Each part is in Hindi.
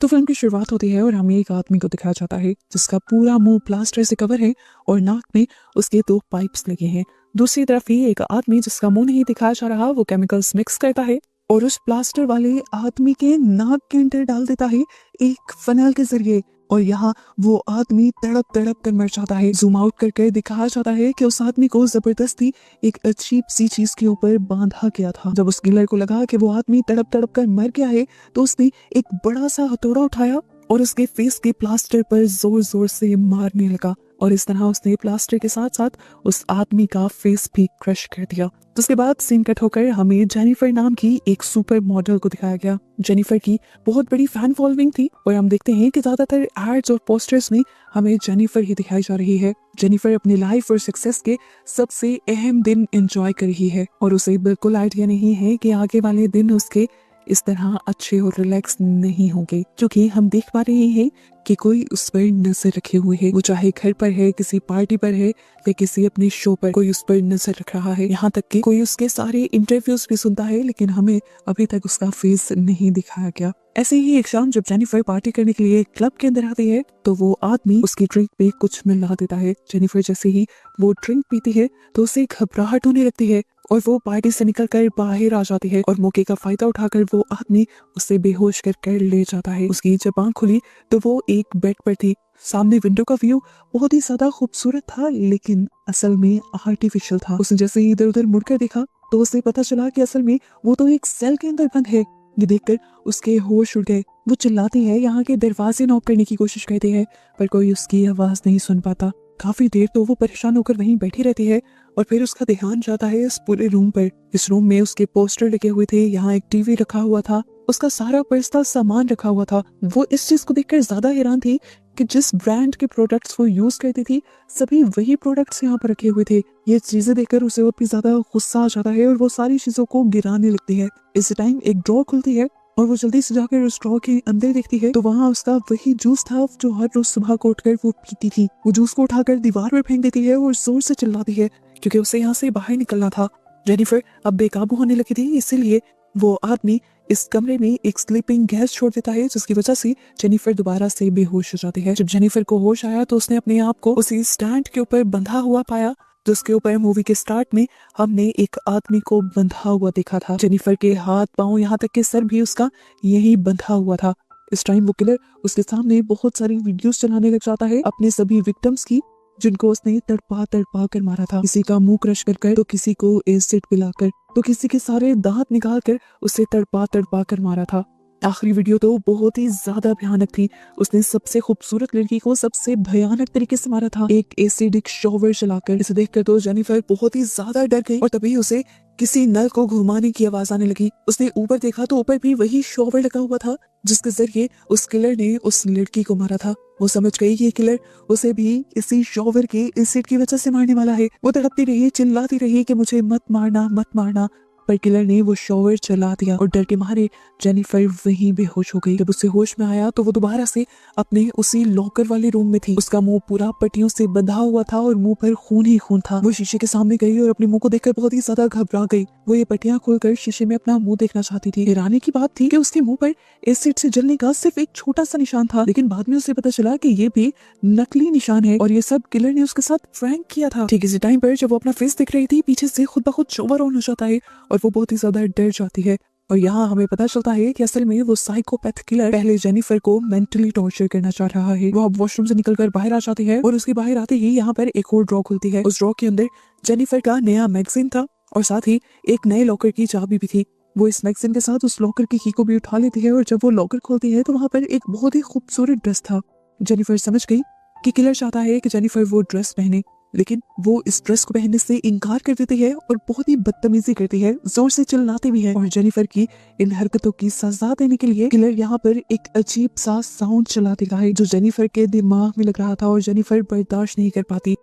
तो फिल्म की शुरुआत होती है और हमें एक आदमी को दिखाया जाता है जिसका पूरा मुंह प्लास्टर से कवर है और नाक में उसके 2 पाइप्स लगे हैं। दूसरी तरफ ही एक आदमी जिसका मुंह नहीं दिखाया जा रहा, वो केमिकल्स मिक्स करता है और उस प्लास्टर वाले आदमी के नाक के अंदर डाल देता है एक फनल के जरिए, और यहाँ वो आदमी तड़प तड़प कर मर जाता है। जूम आउट करके दिखाया जाता है कि उस आदमी को जबरदस्ती एक अजीब सी चीज के ऊपर बांधा गया था। जब उस किलर को लगा कि वो आदमी तड़प तड़प कर मर गया है तो उसने एक बड़ा सा हथौड़ा उठाया और उसके फेस के प्लास्टर पर जोर जोर से मारने लगा, और इस तरह उसने प्लास्टर के साथ साथ उस आदमी का फेस भी क्रश कर दिया। तो उसके बाद सीन कट होकर हमें जेनिफर नाम की एक सुपर मॉडल को दिखाया गया। जेनिफर की बहुत बड़ी फैन फॉलोइंग थी और हम देखते हैं कि ज्यादातर एड्स और पोस्टर्स में हमें जेनिफर ही दिखाई जा रही है। जेनिफर अपनी लाइफ और सक्सेस के सबसे अहम दिन एंजॉय कर रही है और उसे बिल्कुल आइडिया नहीं है कि आगे वाले दिन उसके इस तरह अच्छे और रिलैक्स नहीं होंगे, क्योंकि हम देख पा रहे हैं कि कोई उस पर नजर रखे हुए है। वो चाहे घर पर है, किसी पार्टी पर है या किसी अपने शो पर, कोई उस पर नजर रख रहा है। यहाँ तक कि कोई उसके सारे इंटरव्यूज भी सुनता है, लेकिन हमें अभी तक उसका फेस नहीं दिखाया गया। ऐसे ही एक शाम जब जेनिफर पार्टी करने के लिए क्लब के अंदर आती है तो वो आदमी उसकी ड्रिंक पे कुछ मिला देता है। जेनिफर जैसे ही वो ड्रिंक पीती है तो उसे घबराहट होने लगती है और वो पार्टी से निकलकर बाहर आ जाती है, और मौके का फायदा उठाकर वो आदमी उसे बेहोश कर ले जाता है। उसकी जब आंख खुली तो वो एक बेड पर थी। सामने विंडो का व्यू बहुत ही ज्यादा खूबसूरत था, लेकिन असल में आर्टिफिशियल था। उसने जैसे ही इधर उधर मुड़कर देखा तो उसे पता चला कि असल में वो तो एक सेल के अंदर बंद है। ये देखकर उसके होश उड़ गए। वो चिल्लाती है, यहाँ के दरवाजे नॉक करने की कोशिश करती है, पर कोई उसकी आवाज नहीं सुन पाता। काफी देर तो वो परेशान होकर वहीं बैठी रहती है और फिर उसका ध्यान जाता है इस पूरे रूम पर। इस रूम में उसके पोस्टर लगे हुए थे, यहाँ एक टीवी रखा हुआ था, उसका सारा पर्सनल सामान रखा हुआ था। वो इस चीज को देखकर ज्यादा हैरान थी कि जिस ब्रांड के प्रोडक्ट्स वो यूज करती थी सभी वही प्रोडक्ट्स यहाँ पर रखे हुए थे। ये चीजें देखकर उसे और भी ज्यादा गुस्सा आ जाता है और वो सारी चीजों को गिराने लगती है। इस टाइम एक ड्रॉर खुलती है और वो जल्दी से जाकर उस ड्रॉर के अंदर देखती है तो वहाँ उसका वही जूस था जो हर रोज सुबह को उठकर वो पीती थी। वो जूस को उठाकर दीवार पर फेंक देती है और जोर से चिल्लाती है क्योंकि उसे यहाँ से बाहर निकलना था। जेनिफर अब बेकाबू होने लगी थी, इसीलिए वो आदमी इस कमरे में एक स्लीपिंग गैस छोड़ देता है, जिसकी वजह से जेनिफर दोबारा से बेहोश हो जाती है। जब जेनिफर को होश आया तो उसने अपने आप को उसी स्टैंड के ऊपर बंधा हुआ पाया जिसके ऊपर मूवी के स्टार्ट में हमने एक आदमी को बंधा हुआ देखा था। जेनिफर के हाथ पांव यहाँ तक के सर भी उसका यही बंधा हुआ था। इस टाइम वो किलर उसके सामने बहुत सारी वीडियोस चलाने लग जाता है अपने सभी विक्टिम्स की, जिनको उसने तड़पा तड़पा कर मारा था। किसी का मुंह क्रश कर तो किसी को एसिड पिलाकर, तो किसी के सारे दांत निकाल कर उसे तड़पा तड़पा कर मारा था। आखिरी वीडियो तो बहुत ही ज्यादा भयानक थी। उसने सबसे खूबसूरत लड़की को सबसे भयानक तरीके से मारा था, एक एसिडिक शॉवर चलाकर। इसे देखकर तो जेनिफर बहुत ही ज्यादा डर गई और तभी उसे किसी नल को घुमाने की आवाज आने लगी। उसने ऊपर देखा तो ऊपर भी वही शॉवर लगा हुआ था जिसके जरिए उस किलर ने उस लड़की को मारा था। वो समझ गई कि ये किलर उसे भी इसी शॉवर के एसिड की वजह से मारने वाला है। वो तड़पती रही, चिल्लाती रही कि मुझे मत मारना मत मारना, पर किलर ने वो शॉवर चला दिया और डर के मारे जेनिफर वहीं बेहोश हो गई। जब उसे होश में आया तो वो दोबारा से अपने उसी लॉकर वाले रूम में थी। उसका मुंह पूरा पट्टियों से बंधा हुआ था और मुंह पर खून ही खून था। वो शीशे के सामने गई और अपने मुंह को देखकर बहुत ही ज्यादा घबरा गई। वो ये पट्टियां खोलकर शीशे में अपना मुंह देखना चाहती थी। हैरानी की बात थी कि उसके मुंह पर एसिड से जलने का सिर्फ एक छोटा सा निशान था, लेकिन बाद में उसे पता चला कि ये भी नकली निशान है और ये सब किलर ने उसके साथ प्रैंक किया था। ठीक इसी टाइम पर जब वो अपना फेस देख रही थी, पीछे से खुद ब खुद शॉवर ऑन हो जाता है और वो बहुत ही ज्यादा डर जाती है। और यहाँ हमें पता चलता है कि असल में वो साइकोपैथ किलर पहले जेनिफर को मेंटली टॉर्चर करना चाह रहा है। वो अब वॉशरूम से निकलकर बाहर आ जाती है और उसके बाहर आते ही यहाँ पर एक और ड्रॉ खुलती है। उस ड्रॉ के अंदर जेनिफर का नया मैगजीन था और साथ ही एक नए लॉकर की चाबी भी थी। वो इस मैगजीन के साथ उस लॉकर की की को भी उठा लेती है और जब वो लॉकर खोलती है तो वहाँ पर एक बहुत ही खूबसूरत ड्रेस था। जेनिफर समझ गई कि किलर चाहता है कि जेनिफर वो ड्रेस पहने, लेकिन वो इस ड्रेस को पहनने से इनकार कर देती है और बहुत ही बदतमीजी करती है, जोर से चिल्लाती भी है। और जेनिफर की इन हरकतों की सजा देने के लिए किलर यहाँ पर एक अजीब सा साउंड चला देता है जो जेनिफर के दिमाग में लग रहा था और जेनिफर बर्दाश्त नहीं कर पाती।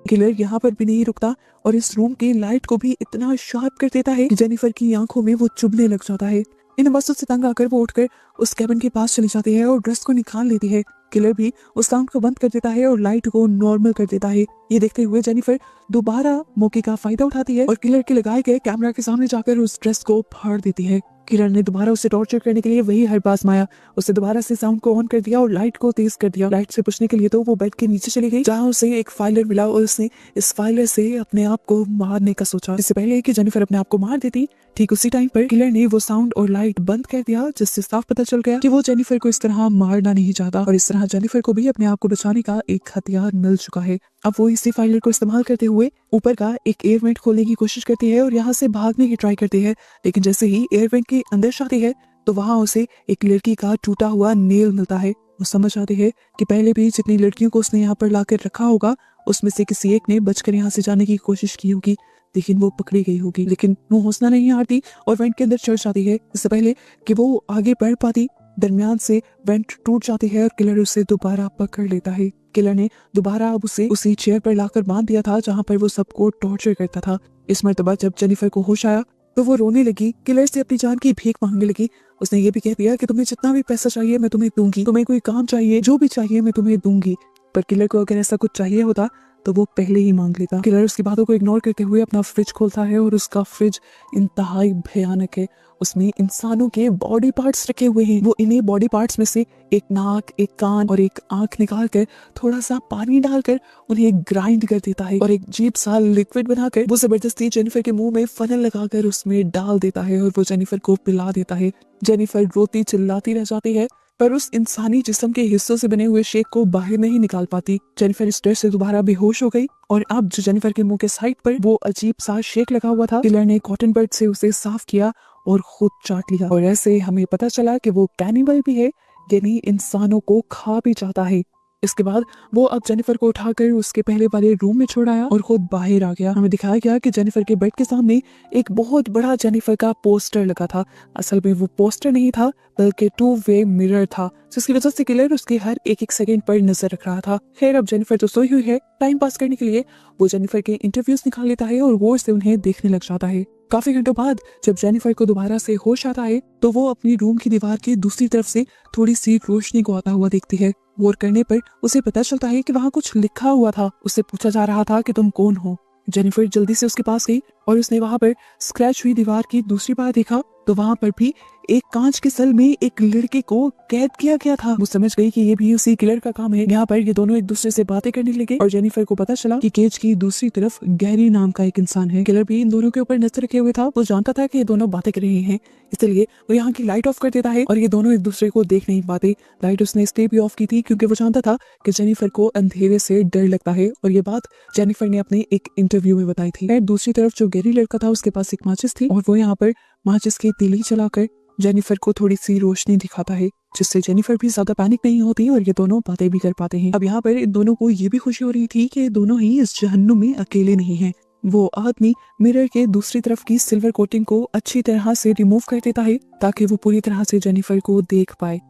किलर यहाँ पर भी नहीं रुकता और इस रूम की लाइट को भी इतना शार्प कर देता है कि जेनिफर की आंखों में वो चुभने लग जाता है। इन वस्तु से तंग आकर वो उठकर उस कैबिन के पास चली जाती है और ड्रेस को निकाल लेती है। किलर भी उस साउंड को बंद कर देता है और लाइट को नॉर्मल कर देता है। ये देखते हुए जेनिफर दोबारा मौके का फायदा उठाती है और किलर के लगाए गए कैमरा के सामने जाकर उस ड्रेस को फाड़ देती है। किलर ने दोबारा उसे टॉर्चर करने के लिए वही हर पास माया। उसे दोबारा से साउंड को ऑन कर दिया और लाइट को तेज कर दिया। लाइट से पूछने के लिए तो वो बेड के नीचे चली गई, जहाँ उसे एक फाइलर मिला और उसने इस फाइलर से अपने आप को मारने का सोचा। इससे पहले कि जेनिफर अपने आप को मार देती, ठीक उसी टाइम पर किलर ने वो साउंड और लाइट बंद कर दिया, जिससे साफ पता चल गया कि वो जेनिफर को इस तरह मारना नहीं चाहता और इस तरह जेनिफर को भी अपने आप को बचाने का एक हथियार मिल चुका है। अब वो इसी फाइलर को इस्तेमाल करते हुए ऊपर का एक एयर वेंट खोलने की कोशिश करती है और यहाँ से भागने की ट्राई करती है, लेकिन जैसे ही एयर वेंट के अंदर जाती है तो वहाँ उसे एक लड़की का टूटा हुआ नेल मिलता है। वो समझ आती है कि पहले भी जितनी लड़कियों को उसने यहाँ पर लाकर रखा होगा उसमें से किसी एक ने बचकर यहाँ से जाने की कोशिश की होगी, लेकिन वो पकड़ी गई होगी। लेकिन वो हौसला नहीं हारती और वेंट के अंदर चढ़ जाती है। इससे पहले कि वो आगे बढ़ पाती, दरमियान से वेंट टूट जाती है और किलर उसे दोबारा पकड़ लेता है। किलर ने दोबारा अब उसे उसी चेयर पर लाकर बांध दिया था जहाँ पर वो सबको टॉर्चर करता था। इस मर्तबा जब जेनिफर को होश आया तो वो रोने लगी, किलर से अपनी जान की भीख मांगने लगी। उसने ये भी कह दिया कि तुम्हें जितना भी पैसा चाहिए मैं तुम्हें दूंगी, तुम्हें कोई काम चाहिए, जो भी चाहिए मैं तुम्हें दूंगी। पर किलर को अगर ऐसा कुछ चाहिए होता तो वो पहले ही मांग लेता। किलर उसकी बातों को इग्नोर करते हुए अपना फ्रिज खोलता है और उसका फ्रिज इंतहाई भयानक है। उसमें इंसानों के बॉडी पार्ट्स रखे हुए हैं। वो इन्हीं बॉडी पार्ट्स में से एक नाक, एक कान और एक आंख निकाल कर थोड़ा सा पानी डालकर उन्हें ग्राइंड कर देता है और एक अजीब सा लिक्विड बनाकर वो जबरदस्ती जेनिफर के मुंह में फनल लगाकर उसमें डाल देता है और वो जेनिफर को पिला देता है। जेनिफर रोती चिल्लाती रह जाती है पर उस इंसानी जिस्म के हिस्सों से बने हुए शेक को बाहर नहीं निकाल पाती। जेनिफर इस डर से दोबारा बेहोश हो गई और अब जो जेनिफर के मुंह के साइड पर वो अजीब सा शेक लगा हुआ था, किलर ने कॉटन बड से उसे साफ किया और खुद चाट लिया और ऐसे हमें पता चला कि वो कैनिबल भी है, यानी इंसानों को खा भी जाता है। इसके बाद वो अब जेनिफर को उठाकर उसके पहले वाले रूम में छोड़ आया और खुद बाहर आ गया। हमें दिखाया गया कि जेनिफर के बेड के सामने एक बहुत बड़ा जेनिफर का पोस्टर लगा था। असल में वो पोस्टर नहीं था बल्कि 2-वे मिरर था, जिसकी वजह से किलर उसके हर एक सेकंड पर नजर रख रहा था। खैर अब जेनिफर तो सोई हुई है, टाइम पास करने के लिए वो जेनिफर के इंटरव्यूज निकाल लेता है और गौर से उन्हें देखने लग जाता है। काफी घंटों बाद जब जेनिफर को दोबारा से होश आता है तो वो अपनी रूम की दीवार के दूसरी तरफ से थोड़ी सी रोशनी को आता हुआ देखती है। गौर करने पर उसे पता चलता है कि वहाँ कुछ लिखा हुआ था। उससे पूछा जा रहा था कि तुम कौन हो। जेनिफर जल्दी से उसके पास गई और उसने वहाँ पर स्क्रैच हुई दीवार की दूसरी बार देखा तो वहाँ पर भी एक कांच के सेल में एक लड़के को कैद किया गया था। वो समझ गई कि ये भी उसी किलर का काम है। यहाँ पर ये दोनों एक दूसरे से बातें करने लगे और जेनिफर को पता चला कि केज की दूसरी तरफ गैरी नाम का एक इंसान है। किलर भी इन दोनों के ऊपर नजर रखे हुए था। वो जानता था कि ये दोनों बातें कर रहे हैं, इसलिए वो यहाँ की लाइट ऑफ कर देता है और ये दोनों एक दूसरे को देख नहीं पाते। लाइट उसने इसलिए भी ऑफ की थी क्योंकि वो जानता था कि जेनिफर को अंधेरे से डर लगता है और ये बात जेनिफर ने अपने एक इंटरव्यू में बताई थी। दूसरी तरफ जो गैरी लड़का था उसके पास एक माचिस थी और वो यहाँ पर माचिस की तीली चलाकर जेनिफर को थोड़ी सी रोशनी दिखाता है, जिससे जेनिफर भी ज्यादा पैनिक नहीं होती और ये दोनों बातें भी कर पाते हैं। अब यहाँ पर इन दोनों को ये भी खुशी हो रही थी कि दोनों ही इस जहन्नुम में अकेले नहीं हैं। वो आदमी मिरर के दूसरी तरफ की सिल्वर कोटिंग को अच्छी तरह से रिमूव कर देता है ताकि वो पूरी तरह से जेनिफर को देख पाए।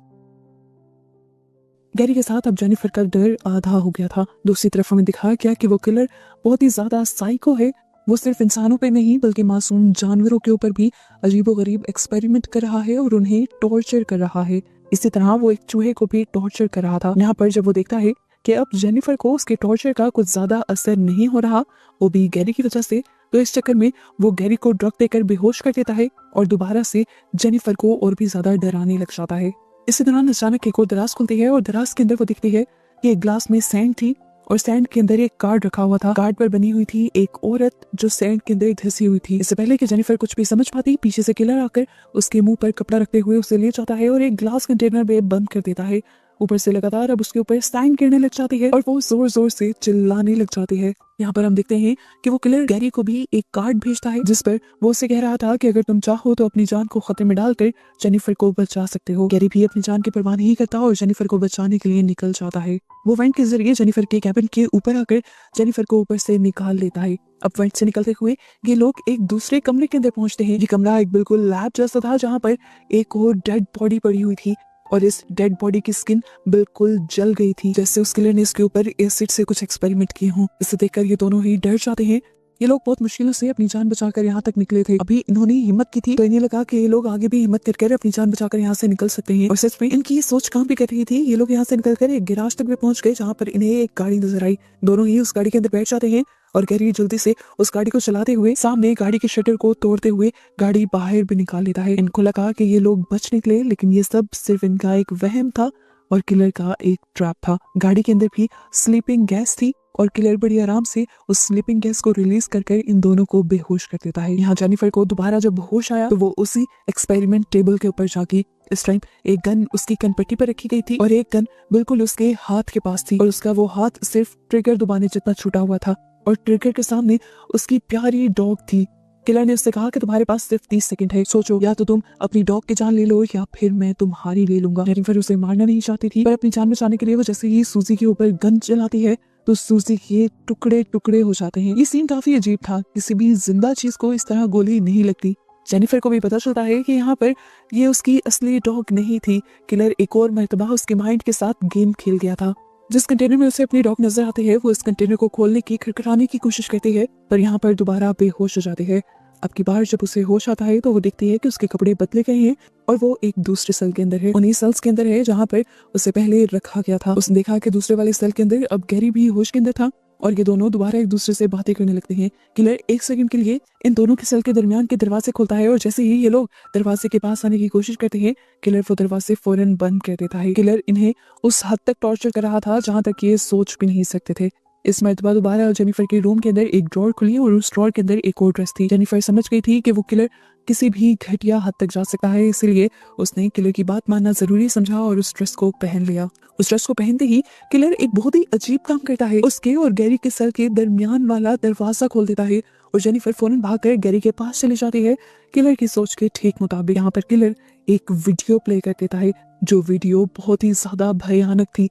गैरी के साथ अब जेनिफर का डर आधा हो गया था। दूसरी तरफ हमें दिखाया गया कि वो किलर बहुत ही ज्यादा साइको है। वो सिर्फ इंसानों पे नहीं बल्कि मासूम जानवरों के ऊपर भी अजीबोगरीब एक्सपेरिमेंट कर रहा है और उन्हें टॉर्चर कर रहा है। इसी तरह वो एक चूहे को भी टॉर्चर कर रहा था। यहाँ पर जब वो देखता है कि अब जेनिफर को उसके टॉर्चर का कुछ ज्यादा असर नहीं हो रहा, वो भी गैरी की वजह से, तो इस चक्कर में वो गैरी को ड्रग देकर बेहोश कर देता है और दोबारा से जेनिफर को और भी ज्यादा डराने लग जाता है। इसी दौरान अचानक एक और दराज खुलती है और दराज के अंदर वो दिखती है कि एक ग्लास में सैंड थी और सैंड के अंदर एक कार्ड रखा हुआ था। कार्ड पर बनी हुई थी एक औरत जो सैंड के अंदर धंसी हुई थी। इससे पहले कि जेनिफर कुछ भी समझ पाती, पीछे से किलर आकर उसके मुंह पर कपड़ा रखते हुए उसे ले जाता है और एक ग्लास कंटेनर में बंद कर देता है। ऊपर से लगातार अब उसके ऊपर सैंड गिरने लग जाती है और वो जोर जोर से चिल्लाने लग जाती है। यहाँ पर हम देखते हैं कि वो किलर गैरी को भी एक कार्ड भेजता है जिस पर वो उसे कह रहा था कि अगर तुम चाहो तो अपनी जान को खतरे में डालकर जेनिफर को बचा सकते हो। गैरी भी अपनी जान की परवाह नहीं करता और जेनिफर को बचाने के लिए निकल जाता है। वो वेंट के जरिए जेनिफर के कैबिन के ऊपर आकर जेनिफर को ऊपर से निकाल लेता है। अब वेंट से निकलते हुए ये लोग एक दूसरे कमरे के अंदर पहुंचते हैं। ये कमरा एक बिल्कुल लैब जैसा था जहाँ पर एक और डेड बॉडी पड़ी हुई थी और इस डेड बॉडी की स्किन बिल्कुल जल गई थी, जैसे उस किलर ने इसके ऊपर एसिड से कुछ एक्सपेरिमेंट किए हों। इसे देखकर ये दोनों ही डर जाते हैं। ये लोग बहुत मुश्किलों से अपनी जान बचाकर यहाँ तक निकले थे। अभी इन्होंने हिम्मत की थी तो इन्हें लगा कि ये लोग आगे भी हिम्मत करके अपनी जान बचाकर यहाँ से निकल सकते हैं और सच में इनकी सोच काम भी कर रही थी। ये लोग यहाँ से निकलकर एक गिराज तक भी पहुंच गए जहाँ पर इन्हें एक गाड़ी नजर आई। दोनों ही उस गाड़ी के अंदर बैठ जाते हैं और गैरी जल्दी से उस गाड़ी को चलाते हुए सामने गाड़ी के शटर को तोड़ते हुए गाड़ी बाहर भी निकाल लेता है। इनको लगा कि ये लोग बच निकले, लेकिन ये सब सिर्फ इनका एक वहम था और किलर का एक ट्रैप था। गाड़ी के अंदर भी स्लीपिंग गैस थी और किलर बड़ी आराम से उस स्लीपिंग गैस को रिलीज करके इन दोनों को बेहोश कर देता है। यहाँ जेनिफर को दोबारा जब होश आया तो वो उसी एक्सपेरिमेंट टेबल के ऊपर जागी। इस टाइम एक गन उसकी कनपट्टी पर रखी गई थी और एक गन बिल्कुल उसके हाथ के पास थी और उसका वो हाथ सिर्फ ट्रिगर दबाने जितना छूटा हुआ था और ट्रिगर के सामने उसकी प्यारी डॉग थी। किलर ने उससे कहा कि तुम्हारे पास सिर्फ 30 सेकंड है, सोचो या तो तुम अपनी डॉग की जान ले लो या फिर मैं तुम्हारी ले लूंगा। जेनिफर उसे मारना नहीं चाहती थी, पर अपनी जान बचाने के लिए वो जैसे ही सूजी के ऊपर गन चलाती है तो सूजी के टुकड़े टुकड़े हो जाते हैं। ये सीन काफी अजीब था, किसी भी जिंदा चीज को इस तरह गोली नहीं लगती। जेनिफर को भी पता चलता है कि यहाँ पर ये उसकी असली डॉग नहीं थी। किलर एक और मर्तबा उसके माइंड के साथ गेम खेल गया था। जिस कंटेनर में उसे अपनी डॉग नजर आती है वो इस कंटेनर को खोलने की खड़खड़ाने की कोशिश करती है, पर यहाँ पर दोबारा बेहोश हो जाती है। अब की बार जब उसे होश आता है तो वो देखती है कि उसके कपड़े बदले गए हैं और वो एक दूसरे सेल के अंदर है, उन्हीं सेल्स के अंदर है जहाँ पर उसे पहले रखा गया था। उसने देखा कि दूसरे वाले सेल के अंदर अब गैरी भी होश के अंदर था और ये दोनों दोबारा एक दूसरे से बातें करने लगते हैं। किलर एक सेकंड के लिए इन दोनों के सेल के दरमियान के दरवाजे खोलता है और जैसे ही ये लोग दरवाजे के पास आने की कोशिश करते हैं किलर वो दरवाजे फौरन बंद कर देता है। किलर इन्हें उस हद तक टॉर्चर कर रहा था जहाँ तक ये सोच भी नहीं सकते थे। इस मर्तबा दोबारा जेनिफर के रूम के अंदर एक ड्रॉर खुली और उस ड्रॉर के अंदर एक और ड्रेस थी। जेनिफर समझ गई थी कि वो किलर किसी भी घटिया हद तक जा सकता है, इसलिए उसने किलर की बात मानना जरूरी समझा और उस ड्रेस को पहन लिया। उस ड्रेस को पहनते ही किलर एक बहुत ही अजीब काम करता है, उसके और गैरी के सर के दरमियान वाला दरवाजा खोल देता है और जेनिफर फौरन भागकर गैरी के पास चली जाती है। किलर की सोच के ठीक मुताबिक यहाँ पर किलर एक वीडियो प्ले कर देता है, जो वीडियो बहुत ही ज्यादा भयानक थी।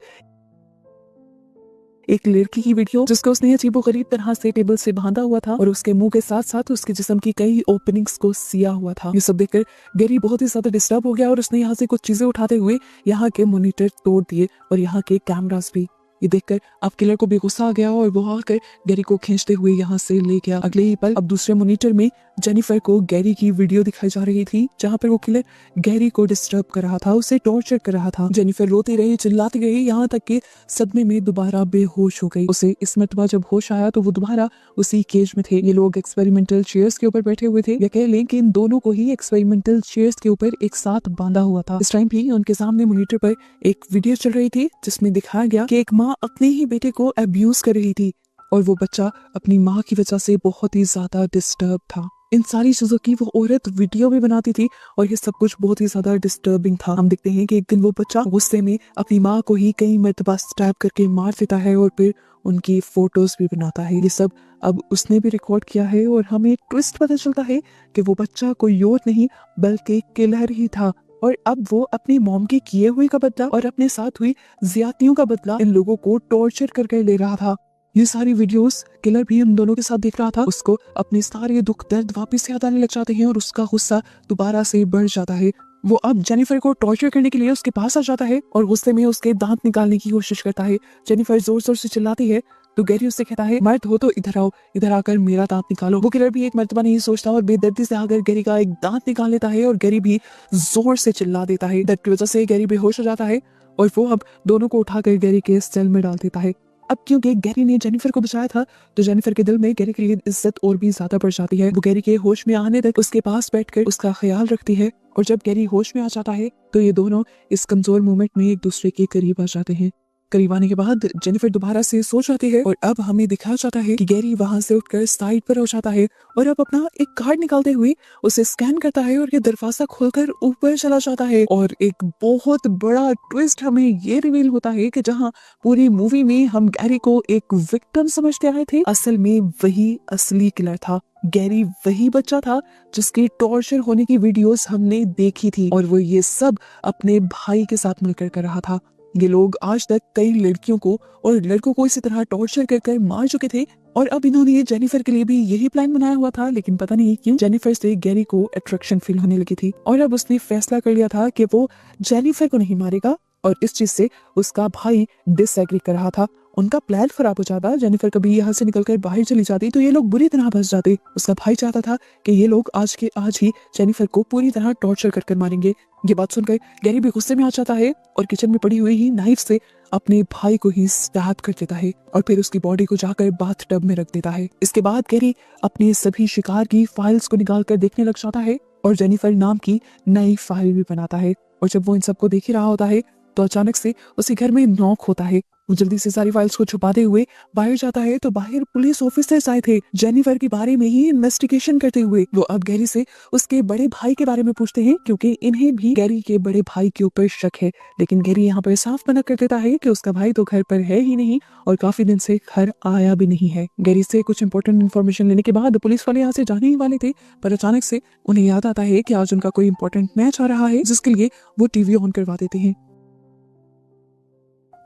एक लड़की की वीडियो जिसको उसने अजीबोगरीब तरह से टेबल से बांधा हुआ था और उसके मुंह के साथ साथ उसके जिस्म की कई ओपनिंग्स को सिया हुआ था। ये सब देखकर गैरी बहुत ही ज्यादा डिस्टर्ब हो गया और उसने यहाँ से कुछ चीजें उठाते हुए यहाँ के मॉनिटर तोड़ दिए और यहाँ के कैमरास भी। ये देखकर अब किलर को भी गुस्सा आ गया और वो आकर गैरी को खींचते हुए यहाँ से ले गया। अगले ही पल अब दूसरे मॉनिटर में जेनिफर को गैरी की वीडियो दिखाई जा रही थी जहाँ पर वो किलर गैरी को डिस्टर्ब कर रहा था, उसे टॉर्चर कर रहा था। जेनिफर रोती रही, चिल्लाती रही, यहाँ तक कि सदमे में दोबारा बेहोश हो गई। उसे इस मर्तबा जब होश आया तो वो दोबारा उसी केज में थे। ये लोग एक्सपेरिमेंटल चेयर्स के ऊपर बैठे हुए थे, या कह लें कि इन दोनों को ही एक्सपेरिमेंटल चेयर्स के ऊपर एक साथ बांधा हुआ था। इस टाइम भी उनके सामने मॉनिटर पर एक वीडियो चल रही थी जिसमें दिखाया गया कि एक माँ अपने ही बेटे को अब्यूज कर रही थी और वो बच्चा अपनी माँ की वजह से बहुत ही ज्यादा डिस्टर्ब था। इन सारी चीजों की वो औरत वीडियो भी बनाती थी और ये सब कुछ बहुत ही ज्यादा डिस्टर्बिंग था। हम देखते हैं कि एक दिन वो बच्चा गुस्से में अपनी माँ को ही कई मर्तबा स्टैब करके मार देता है और फिर उनकी फोटोज भी बनाता है। ये सब अब उसने भी रिकॉर्ड किया है और हमें ट्विस्ट पता चलता है कि वो बच्चा कोई और नहीं बल्कि किलर ही था और अब वो अपनी मॉम के किए हुए का बदला और अपने साथ हुई ज्यादतियों का बदला इन लोगों को टॉर्चर करके ले रहा था। ये सारी वीडियोस किलर भी उन दोनों के साथ देख रहा था। उसको अपने सारे दुख दर्द वापस याद आने लग जाते हैं और उसका गुस्सा दोबारा से बढ़ जाता है। वो अब जेनिफर को टॉर्चर करने के लिए उसके पास आ जाता है और गुस्से में उसके दांत निकालने की कोशिश करता है। जेनिफर जोर जोर से चिल्लाती है तो गैरी उससे कहता है मर्द हो तो इधर आओ, इधर आकर मेरा दांत निकालो। वो किलर भी एक मर्तबा नहीं सोचता और बेदर्दी से आकर गैरी का एक दांत निकाल लेता है और गैरी भी जोर से चिल्ला देता है। दर्द की वजह से गैरी बेहोश हो जाता है और वो अब दोनों को उठाकर गैरी के सेल में डाल देता है। अब क्योंकि गैरी ने जेनिफर को बचाया था तो जेनिफर के दिल में गैरी के लिए इज्जत और भी ज्यादा बढ़ जाती है। वो गैरी के होश में आने तक उसके पास बैठकर उसका ख्याल रखती है और जब गैरी होश में आ जाता है तो ये दोनों इस कमजोर मोमेंट में एक दूसरे के करीब आ जाते हैं। करीब आने के बाद जेनिफर दोबारा से सो जाती है और अब हमें दिखाया जाता है कि गैरी वहां से उठकर साइड पर हो जाता है और अब अपना एक कार्ड निकालते हुए उसे स्कैन करता है और ये दरवाजा खोलकर ऊपर चला जाता है। और एक बहुत बड़ा ट्विस्ट हमें ये रिवील होता है कि जहां पूरी मूवी में हम गैरी को एक विक्टिम समझते आए थे, असल में वही असली किलर था। गैरी वही बच्चा था जिसकी टॉर्चर होने की वीडियोस हमने देखी थी और वो ये सब अपने भाई के साथ मिलकर कर रहा था। ये लोग आज तक कई लड़कियों को और लड़कों को इसी तरह टॉर्चर कर मार चुके थे और अब इन्होंने जेनिफर के लिए भी यही प्लान बनाया हुआ था, लेकिन पता नहीं क्यों जेनिफर से गैरी को अट्रैक्शन फील होने लगी थी और अब उसने फैसला कर लिया था कि वो जेनिफर को नहीं मारेगा और इस चीज से उसका भाई डिसएग्री कर रहा था। उनका प्लान खराब हो जाता, जेनिफर कभी यहाँ से निकलकर बाहर चली जाती तो ये लोग बुरी तरह फंस जाते। उसका भाई चाहता था कि ये लोग आज के आज ही जेनिफर को पूरी तरह टॉर्चर कर मारेंगे। ये बात सुनकर गैरी भी गुस्से में आ जाता है और किचन में पड़ी हुई ही नाइफ से अपने भाई को ही स्टैब कर देता है और फिर उसकी बॉडी को जाकर बाथ टब में रख देता है। इसके बाद गैरी अपने सभी शिकार की फाइल्स को निकाल कर देखने लग जाता है और जेनिफर नाम की नई फाइल भी बनाता है। और जब वो इन सबको देख ही रहा होता है तो अचानक से उसी घर में नॉक होता है। वो जल्दी से सारी फाइल्स को छुपाते हुए बाहर जाता है तो बाहर पुलिस ऑफिसर्स आए थे जेनिफर के बारे में ही इन्वेस्टिगेशन करते हुए। वो अब गैरी से उसके बड़े भाई के बारे में पूछते हैं क्योंकि इन्हें भी गैरी के बड़े भाई के ऊपर शक है। लेकिन गैरी यहाँ पर साफ मना कर देता है कि उसका भाई तो घर पर है ही नहीं और काफी दिन से घर आया भी नहीं है। गैरी से कुछ इंपॉर्टेंट इन्फॉर्मेशन लेने के बाद पुलिस वाले यहाँ से जाने ही वाले थे, पर अचानक से उन्हें याद आता है कि आज उनका कोई इंपॉर्टेंट मैच आ रहा है जिसके लिए वो टीवी ऑन करवा देते हैं।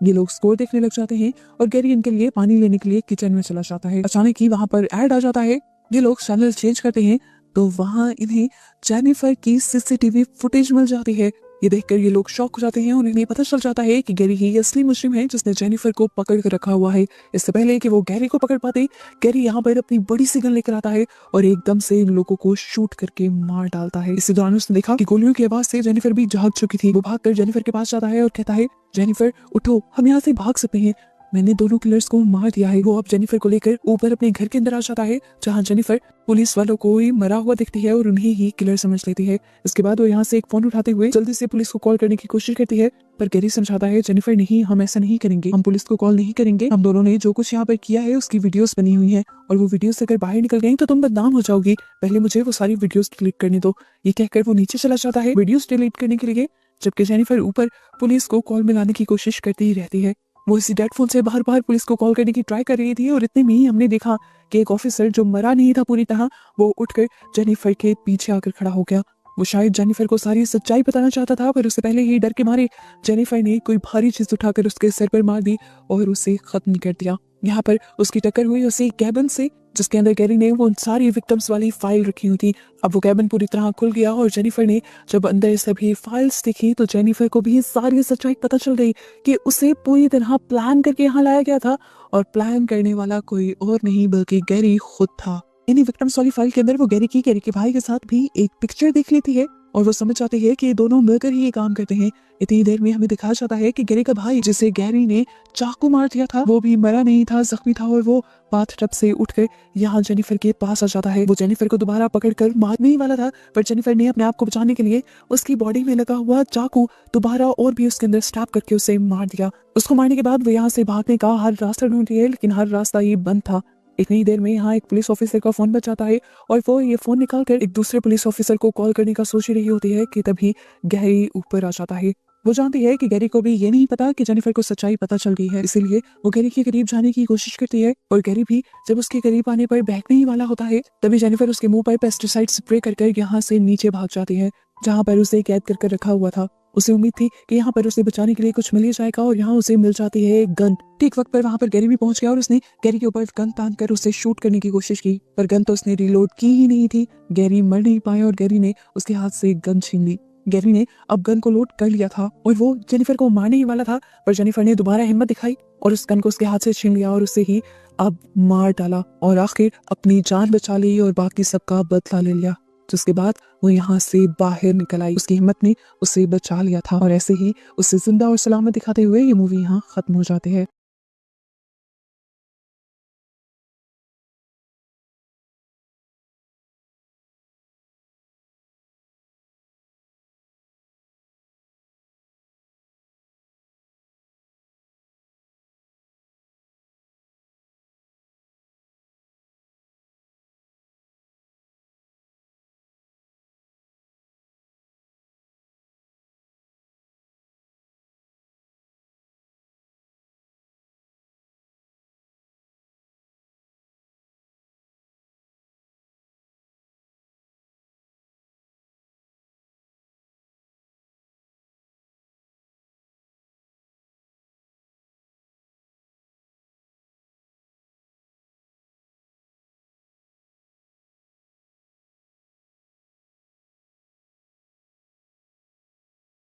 ये लोग स्कोर देखने लग जाते हैं और गैरी इनके लिए पानी लेने के लिए किचन में चला जाता है। अचानक ही वहां पर ऐड आ जाता है। ये लोग चैनल चेंज करते हैं तो वहां इन्हें जेनिफर की सीसीटीवी फुटेज मिल जाती है। ये देखकर ये लोग शॉक हो जाते हैं और इन्हें पता चल जाता है कि गैरी ही असली मुजरिम है जिसने जेनिफर को पकड़ कर रखा हुआ है। इससे पहले कि वो गैरी को पकड़ पाते, गैरी यहाँ पर अपनी बड़ी सी गन लेकर आता है और एकदम से इन लोगों को शूट करके मार डालता है। इसी दौरान उसने देखा कि गोलियों की आवाज से जेनिफर भी जाग चुकी थी। वो भागकर जेनिफर के पास जाता है और कहता है, जेनिफर उठो, हम यहाँ से भाग सकते हैं, मैंने दोनों किलर्स को मार दिया है। वो अब जेनिफर को लेकर ऊपर अपने घर के अंदर आ जाता है जहाँ जेनिफर पुलिस वालों को ही मरा हुआ दिखती है और उन्हें ही किलर समझ लेती है। इसके बाद वो यहाँ से एक फोन उठाते हुए जल्दी से पुलिस को कॉल करने की कोशिश करती है, पर गैरी समझाता है, जेनिफर नहीं, हम ऐसा नहीं करेंगे, हम पुलिस को कॉल नहीं करेंगे, हम दोनों ने जो कुछ यहाँ पर किया है उसकी वीडियोस बनी हुई है और वो वीडियोस अगर बाहर निकल गई तो तुम बदनाम हो जाओगी, पहले मुझे वो सारी वीडियोस डिलीट करने दो। ये कहकर वो नीचे चला जाता है वीडियोस डिलीट करने के लिए, जबकि जेनिफर ऊपर पुलिस को कॉल मिलाने की कोशिश करती ही रहती है। वो इसी डेड फोन से बार बार पुलिस को कॉल करने की ट्राई कर रही थी और इतने में ही हमने देखा कि एक ऑफिसर जो मरा नहीं था पूरी तरह, वो उठकर जेनिफर के पीछे आकर खड़ा हो गया। वो शायद जेनिफर को सारी सच्चाई बताना चाहता था, पर उससे पहले ही डर के मारे जेनिफर ने कोई भारी चीज उठाकर उसके सर पर मार दी और उसे खत्म कर दिया। यहाँ पर उसकी टक्कर हुई उसी कैबिन से जिसके अंदर गैरी ने वो सारी विक्टिम्स वाली फाइल रखी हुई थी। अब वो कैबिन पूरी तरह खुल गया और जेनिफर ने जब अंदर सभी फाइल्स देखी तो जेनिफर को भी सारी सच्चाई पता चल गई कि उसे पूरी तरह प्लान करके यहाँ लाया गया था और प्लान करने वाला कोई और नहीं बल्कि गैरी खुद था। इन्हीं विक्टिम्स वाली फाइल के अंदर वो गैरी के भाई के साथ भी एक पिक्चर देख लेती है और वो समझ जाती है कि ये दोनों मिलकर ही ये काम करते हैं। इतनी देर में हमें दिखाया जाता है कि गैरी का भाई जिसे गैरी ने चाकू मार दिया था वो भी मरा नहीं था, जख्मी था और वो बाथटब से उठकर यहाँ जेनिफर के पास आ जाता है। वो जेनिफर को दोबारा पकड़कर मारने ही वाला था, पर जेनिफर ने अपने आप को बचाने के लिए उसकी बॉडी में लगा हुआ चाकू दोबारा और भी उसके अंदर स्टैब करके उसे मार दिया। उसको मारने के बाद वो यहाँ से भागने का हर रास्ता ढूंढ रही है, लेकिन हर रास्ता ही बंद था। इतनी देर में यहाँ एक पुलिस ऑफिसर का फोन बच जाता है और वो ये फोन निकालकर एक दूसरे पुलिस ऑफिसर को कॉल करने का सोच रही होती है कि तभी गैरी ऊपर आ जाता है। वो जानती है कि गैरी को भी ये नहीं पता कि जेनिफर को सच्चाई पता चल गई है, इसीलिए वो गैरी के करीब जाने की कोशिश करती है और गैरी भी जब उसके करीब आने पर बहकने ही वाला होता है तभी जेनिफर उसके मुंह पर पेस्टिसाइड स्प्रे कर यहाँ से नीचे भाग जाती है जहाँ पर उसे कैद करके रखा हुआ था। उसे उम्मीद थी कि यहाँ पर उसे बचाने के लिए कुछ मिल ही जाएगा और यहाँ उसे मिल जाती है एक गन। ठीक वक्त पर वहाँ पर गैरी भी पहुंच गया और उसने गैरी के ऊपर गन तान कर उसे शूट करने की कोशिश की, पर गन तो उसने रिलोड की ही नहीं थी। गैरी मर नहीं पाया और गैरी ने उसके हाथ से गन छीन ली। गैरी ने अब गन को लोड कर लिया था और वो जेनिफर को मारने ही वाला था, पर जेनिफर ने दोबारा हिम्मत दिखाई और उस गन को उसके हाथ से छीन लिया और उसे ही अब मार डाला और आखिर अपनी जान बचा ली और बाकी सबका बदला ले लिया। जिसके बाद वो यहाँ से बाहर निकल आई। उसकी हिम्मत ने उसे बचा लिया था और ऐसे ही उसे जिंदा और सलामत दिखाते हुए ये मूवी यहाँ खत्म हो जाती है।